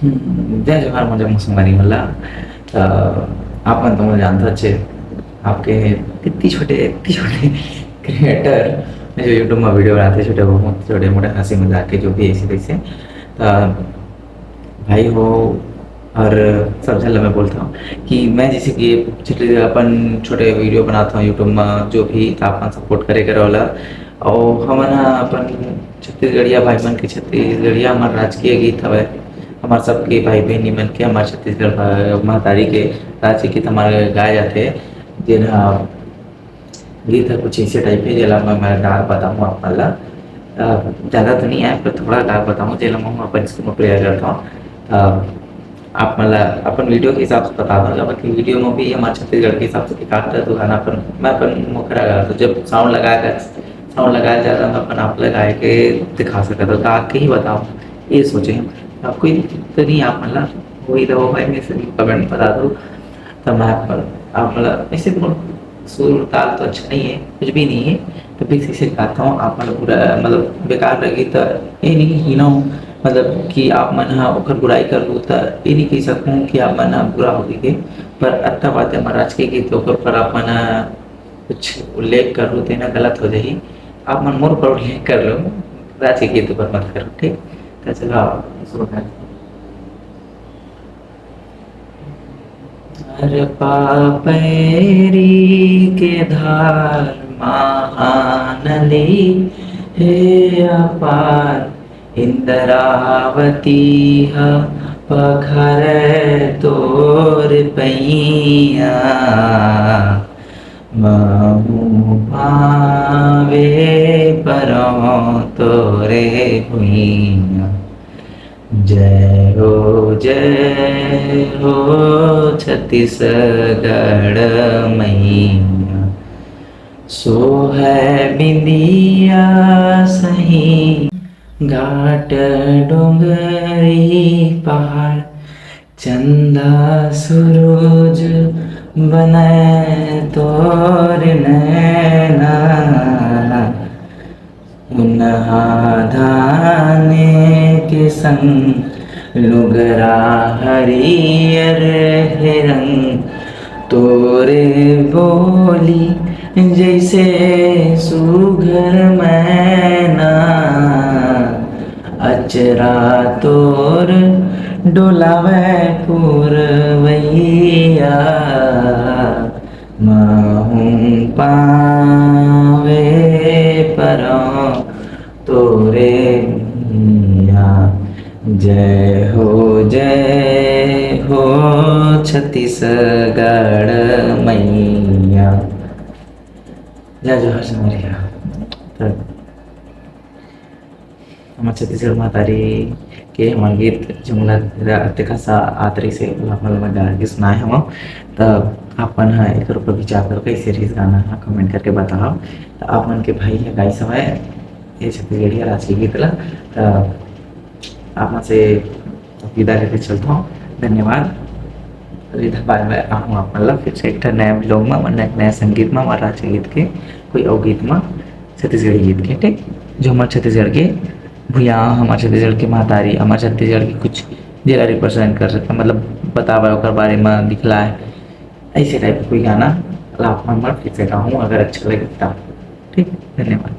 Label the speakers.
Speaker 1: जय जोहार माझ्या मुसलमानी मला आपण तुम्हाला जानता छे आपके इतनी छोटे क्रिएटर जो यूट्यूब में वीडियो बनाते छोटे बहुत छोटे मोटे हंसी मजाक के जो भी ऐसे तैसे भाई हो। और सब जगह मैं बोलता हूँ कि मैं जैसे कि छोटे अपन छोटे वीडियो बनाता हूँ यूट्यूब में जो भी तो अपन सपोर्ट करे करे वाला और हमारा अपन छत्तीसगढ़िया भाई मन के छत्तीसगढ़िया हमारा राजकीय गीत हवे। हमारे सबके भाई बहन मन के हमारे छत्तीसगढ़ महतारी के राजकीय गीत हमारे गाए जाते जेना गीत है कुछ ऐसे टाइप है जेला मैं गा बताऊँ आपला ज़्यादा तो नहीं है पर थोड़ा गा बताऊँ जेला मैं अपन स्कूल में प्रेयर करता हूँ। आप मतलब अपन वीडियो के हिसाब से बता दो जब कि वीडियो में भी हमारे छत्तीसगढ़ के हिसाब से दिखाता है तो गाना अपन मैं अपन मुखरा गा तो जब साउंड लगाया जाता है अपन आप लगाए के दिखा सकता तो गा के ही बताओ ये सोचे हम आप कोई दिक्कत तो नहीं आप मतलब वही रहो भाई मेरे से कमेंट बता दो तो मैं आप मतलब ऐसे सुर ताल तो अच्छा नहीं है कुछ भी नहीं है तो भी इसे गाता हूँ आप मतलब पूरा मतलब बेकार लगी तो ये नहीं ही ना मतलब कि आप मन हाँ ओकर बुराई कर लूँ तो ये नहीं कह सकूँ कि आप मन बुरा हो गए पर अच्छा बात है महाराज के गीत ओकर पर आप मन कुछ उल्लेख कर लूँ तो ना गलत हो जाए आप मन मोर पर उल्लेख कर लो राज के गीत पर मत करो ठीक तो चलो आप शुरू कर। हर पापैरी के धार महानदी हे अपार इंद्रावती पखर तोर पैया महू पावे परो तोरे भुइया जय हो छत्तीसगढ़ मैया सो है बिंदिया सही घाट डोंगरी पहाड़ चंदा सूरज बने तोर नैना उन्हा धाने के संग लुगरा हरियर रंग तोरे बोली जैसे सुघर मैना अचरा तोर डोलावे पुरवैया महूँ पावे परो तोरे मिया जय हो छत्तीसगढ़ मैया जय जोहार समरिया। हमारे छत्तीसगढ़ महतारी के हमारे गीत जमुना खासा आतरी से में गा के सुनाए हम तब अपन हाँ एक ऊपर विचार करो कैसे सीरीज गाना है कमेंट करके बताओ तो आप मन के भाई है गाई समय ये छत्तीसगढ़िया राजकीय गीत ला तो आप मन से विदा लेके चलता हूँ धन्यवाद। इधर बाद में आऊँ आप मतलब फिर से एक नया ब्लॉग में नया संगीत में हमारे राजकीय गीत के कोई और गीत में छत्तीसगढ़ी गीत के ठीक जो हमारे छत्तीसगढ़ के भूया हमारे छत्तीसगढ़ के महतारी हमारे छत्तीसगढ़ की कुछ जिला रिप्रेजेंट कर सकता मतलब बतावा ओकर बारे में दिखला है ऐसे टाइप कोई गाना आप फिर से गाऊँ अगर अच्छा लगे तब ठीक धन्यवाद।